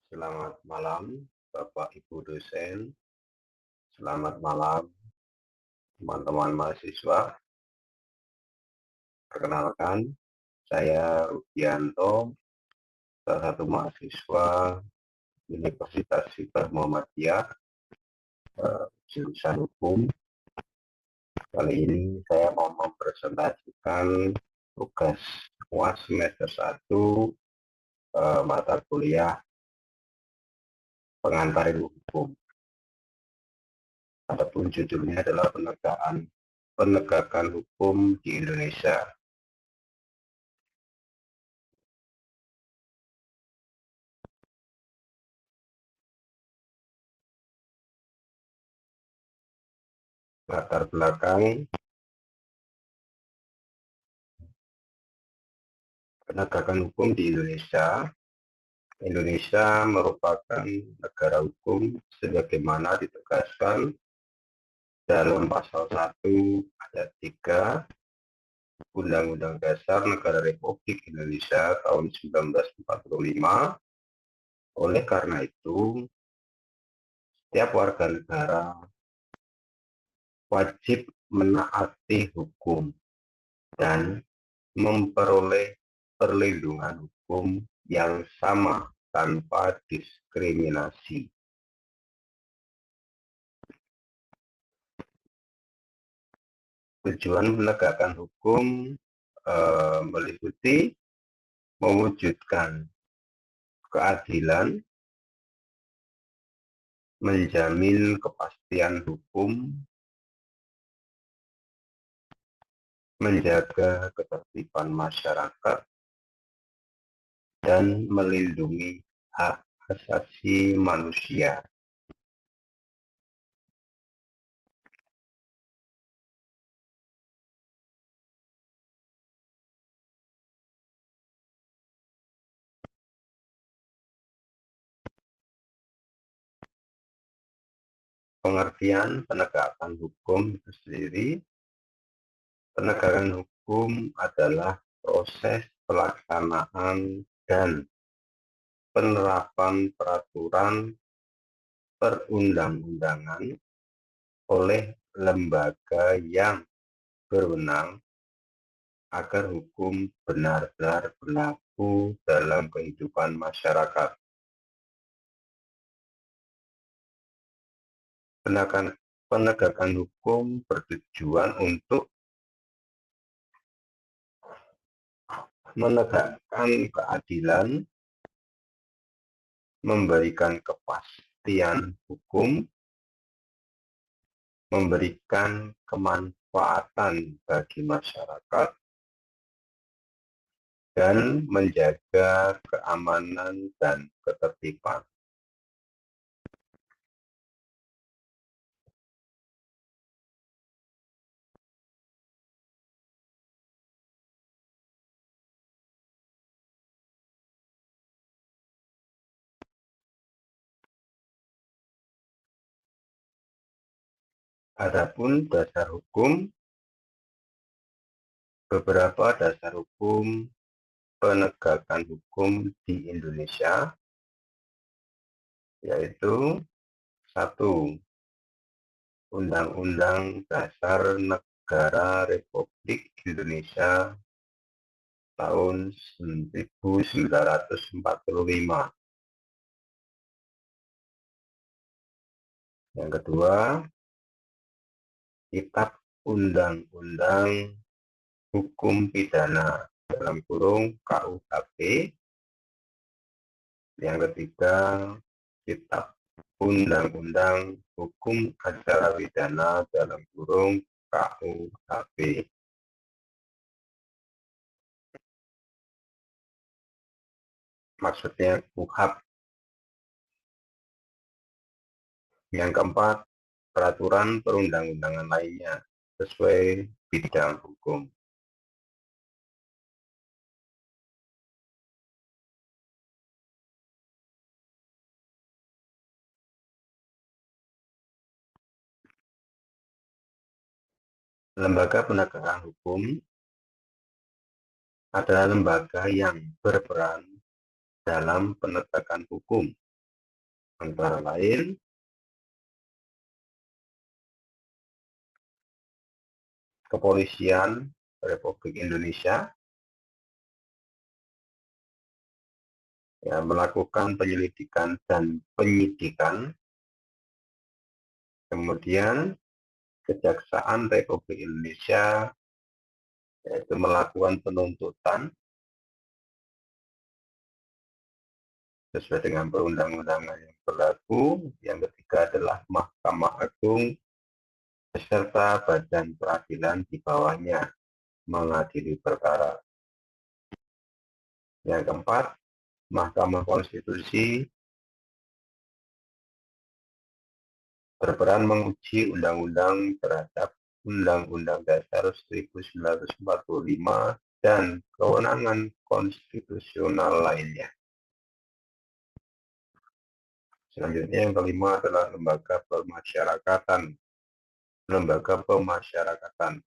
Selamat malam, Bapak Ibu dosen. Selamat malam, teman-teman mahasiswa. Perkenalkan, saya Rudianto, salah satu mahasiswa Universitas Syekh Muhammadiyah, jurusan hukum. Kali ini saya mau mempresentasikan tugas UAS semester 1, mata kuliah pengantar ilmu hukum. Adapun judulnya adalah penegakan hukum di Indonesia. Latar belakang penegakan hukum di Indonesia. Indonesia merupakan negara hukum sebagaimana ditegaskan dalam pasal 1 ayat 3 Undang-Undang Dasar Negara Republik Indonesia tahun 1945. Oleh karena itu, setiap warga negara wajib menaati hukum dan memperoleh perlindungan hukum yang sama tanpa diskriminasi. Tujuan penegakan hukum meliputi mewujudkan keadilan, menjamin kepastian hukum, menjaga ketertiban masyarakat, dan melindungi hak asasi manusia. Pengertian penegakan hukum itu sendiri, penegakan hukum adalah proses pelaksanaan dan penerapan peraturan perundang-undangan oleh lembaga yang berwenang agar hukum benar-benar berlaku dalam kehidupan masyarakat. Penegakan hukum bertujuan untuk menegakkan keadilan, memberikan kepastian hukum, memberikan kemanfaatan bagi masyarakat, dan menjaga keamanan dan ketertiban. Adapun dasar hukum, beberapa dasar hukum penegakan hukum di Indonesia, yaitu 1. Undang-Undang Dasar Negara Republik Indonesia tahun 1945. Yang kedua, Kitab Undang-Undang Hukum Pidana (KUHP). Yang ketiga, Kitab Undang-Undang Hukum Acara Pidana (KUHP). Maksudnya KUHP. Yang keempat, peraturan perundang-undangan lainnya sesuai bidang hukum. Lembaga penegakan hukum adalah lembaga yang berperan dalam penegakan hukum antara lain Kepolisian Republik Indonesia yang melakukan penyelidikan dan penyidikan, kemudian Kejaksaan Republik Indonesia yaitu melakukan penuntutan sesuai dengan perundang-undangan yang berlaku. Yang ketiga adalah Mahkamah Agung beserta badan peradilan di bawahnya mengadili perkara. Yang keempat, Mahkamah Konstitusi berperan menguji undang-undang terhadap Undang-Undang Dasar 1945 dan kewenangan konstitusional lainnya. Selanjutnya yang kelima adalah lembaga pemasyarakatan. Lembaga pemasyarakatan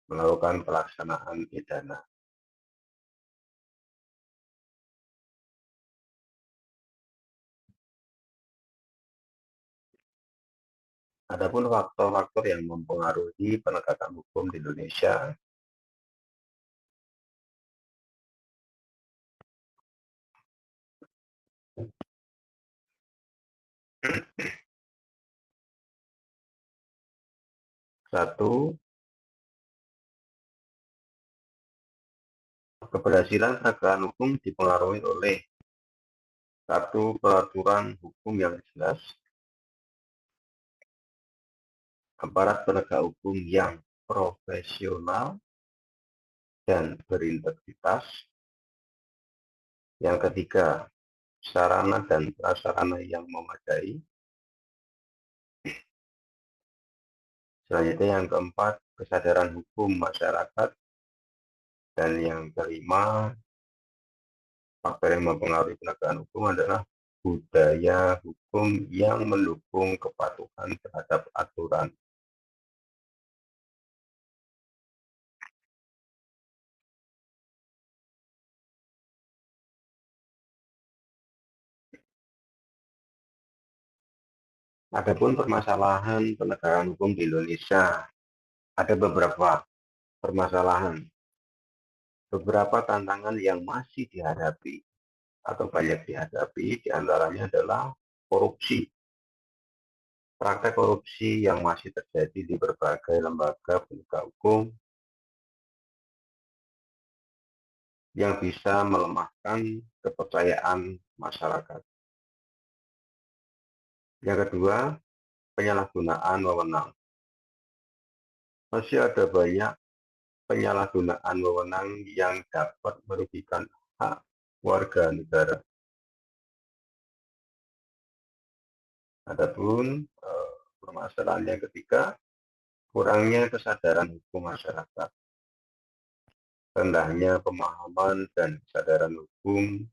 melakukan pelaksanaan pidana. Adapun faktor-faktor yang mempengaruhi penegakan hukum di Indonesia, satu, keberhasilan penegakan hukum dipengaruhi oleh satu, peraturan hukum yang jelas, aparat penegak hukum yang profesional dan berintegritas. Yang ketiga, sarana dan prasarana yang memadai. Selanjutnya yang keempat, kesadaran hukum masyarakat. Dan yang kelima, faktor yang mempengaruhi penegakan hukum adalah budaya hukum yang mendukung kepatuhan terhadap aturan. Adapun permasalahan penegakan hukum di Indonesia, ada beberapa permasalahan, beberapa tantangan yang masih dihadapi atau banyak dihadapi, diantaranya adalah korupsi. Praktek korupsi yang masih terjadi di berbagai lembaga penegak hukum yang bisa melemahkan kepercayaan masyarakat. Yang kedua, penyalahgunaan wewenang. Masih ada banyak penyalahgunaan wewenang yang dapat merugikan hak warga negara. Adapun permasalahan yang ketiga, kurangnya kesadaran hukum masyarakat. Rendahnya pemahaman dan kesadaran hukum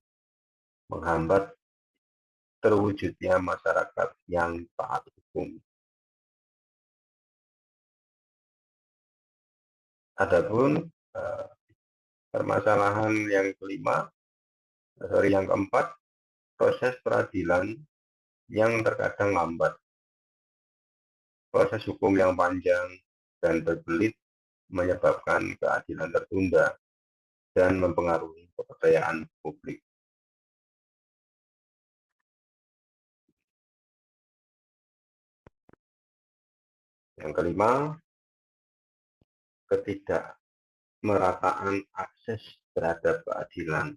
menghambat terwujudnya masyarakat yang taat hukum. Adapun permasalahan yang keempat, proses peradilan yang terkadang lambat. Proses hukum yang panjang dan berbelit menyebabkan keadilan tertunda dan mempengaruhi kepercayaan publik. Yang kelima, ketidakmerataan akses terhadap keadilan.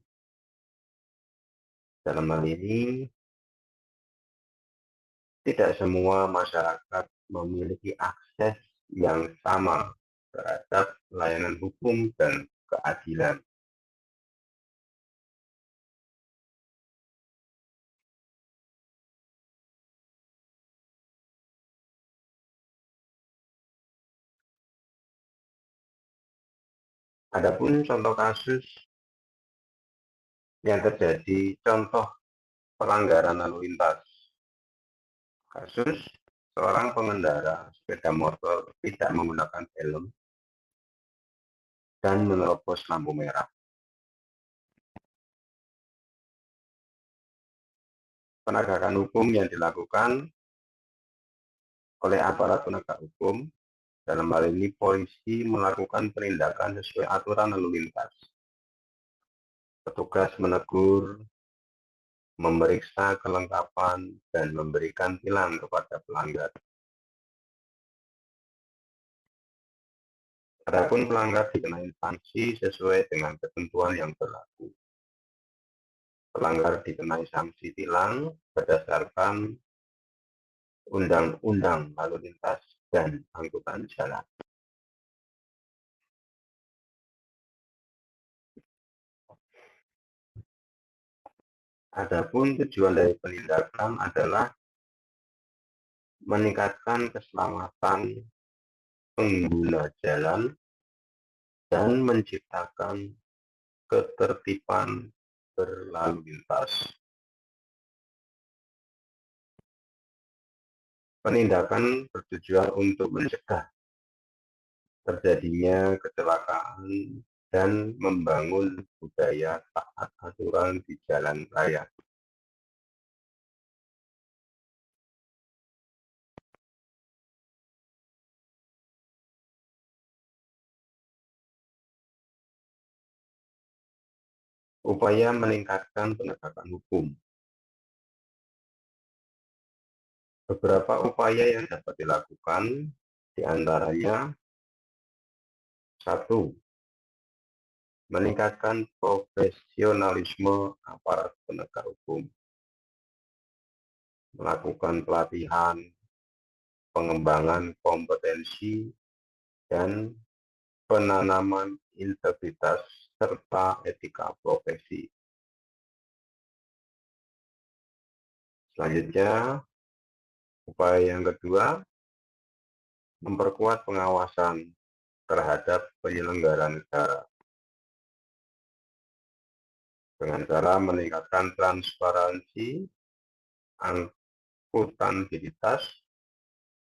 Dalam hal ini, tidak semua masyarakat memiliki akses yang sama terhadap layanan hukum dan keadilan. Adapun contoh kasus yang terjadi, contoh pelanggaran lalu lintas. Kasus seorang pengendara sepeda motor tidak menggunakan helm dan menerobos lampu merah. penegakan hukum yang dilakukan oleh aparat penegak hukum. Dalam hal ini polisi melakukan penindakan sesuai aturan lalu lintas. Petugas menegur, memeriksa kelengkapan, dan memberikan tilang kepada pelanggar. Adapun pelanggar dikenai sanksi sesuai dengan ketentuan yang berlaku. Pelanggar dikenai sanksi tilang berdasarkan Undang-Undang Lalu Lintas dan Angkutan Jalan. Adapun tujuan dari penindakan adalah meningkatkan keselamatan pengguna jalan dan menciptakan ketertiban berlalu lintas. Penindakan bertujuan untuk mencegah terjadinya kecelakaan dan membangun budaya taat aturan di jalan raya. Upaya meningkatkan penegakan hukum. Beberapa upaya yang dapat dilakukan diantaranya: 1. Meningkatkan profesionalisme aparat penegak hukum, melakukan pelatihan, pengembangan kompetensi, dan penanaman integritas serta etika profesi. Selanjutnya, upaya yang kedua, memperkuat pengawasan terhadap penyelenggara negara dengan cara meningkatkan transparansi, akuntabilitas,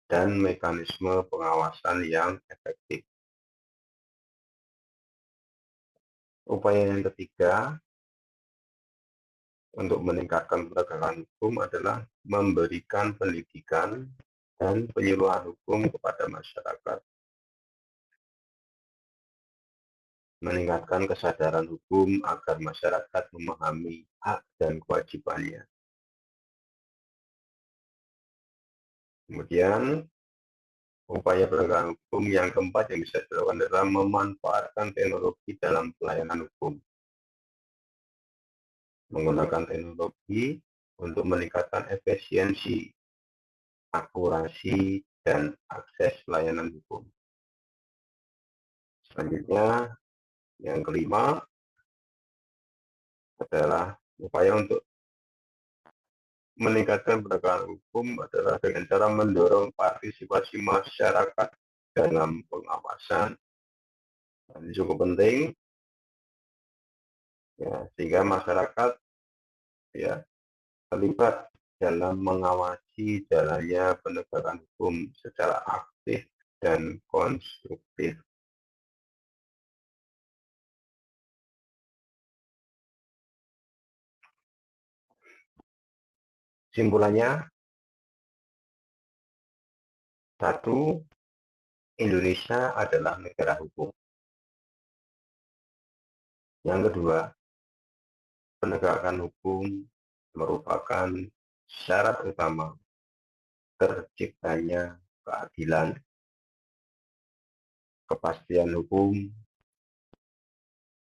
dan mekanisme pengawasan yang efektif. Upaya yang ketiga untuk meningkatkan penegakan hukum adalah memberikan pendidikan dan penyuluhan hukum kepada masyarakat, meningkatkan kesadaran hukum agar masyarakat memahami hak dan kewajibannya. Kemudian, upaya penegakan hukum yang keempat yang bisa dilakukan adalah memanfaatkan teknologi dalam pelayanan hukum. Menggunakan teknologi untuk meningkatkan efisiensi, akurasi, dan akses layanan hukum. Selanjutnya, yang kelima adalah upaya untuk meningkatkan penegakan hukum adalah dengan cara mendorong partisipasi masyarakat dalam pengawasan. Ini cukup penting, ya, sehingga masyarakat ya terlibat dalam mengawasi jalannya penegakan hukum secara aktif dan konstruktif. Simpulannya, 1. Indonesia adalah negara hukum. Yang kedua, penegakan hukum merupakan syarat utama terciptanya keadilan, kepastian hukum,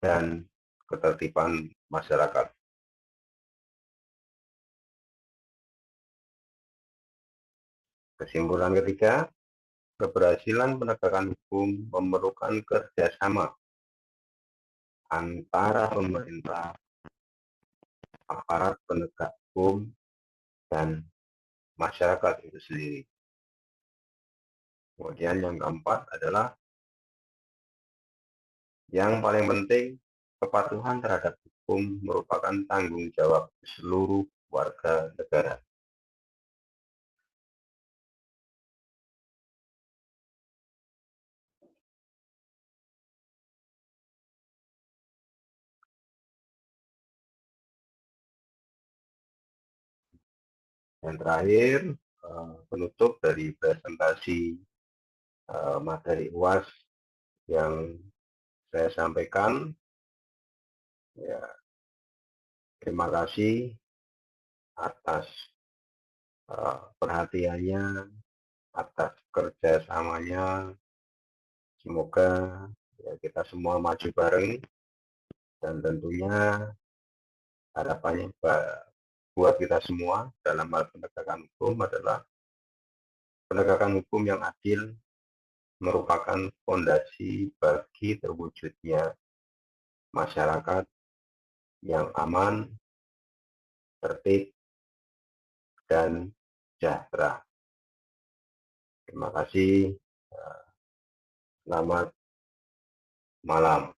dan ketertiban masyarakat. Kesimpulan ketiga, keberhasilan penegakan hukum memerlukan kerjasama antara pemerintah, aparat penegak hukum, dan masyarakat itu sendiri. Kemudian yang keempat adalah yang paling penting, kepatuhan terhadap hukum merupakan tanggung jawab seluruh warga negara. Yang terakhir, penutup dari presentasi materi UAS yang saya sampaikan, ya, terima kasih atas perhatiannya, atas kerjasamanya. Semoga ya, kita semua maju bareng, dan tentunya harapannya buat kita semua dalam hal penegakan hukum adalah penegakan hukum yang adil merupakan fondasi bagi terwujudnya masyarakat yang aman, tertib, dan sejahtera. Terima kasih. Selamat malam.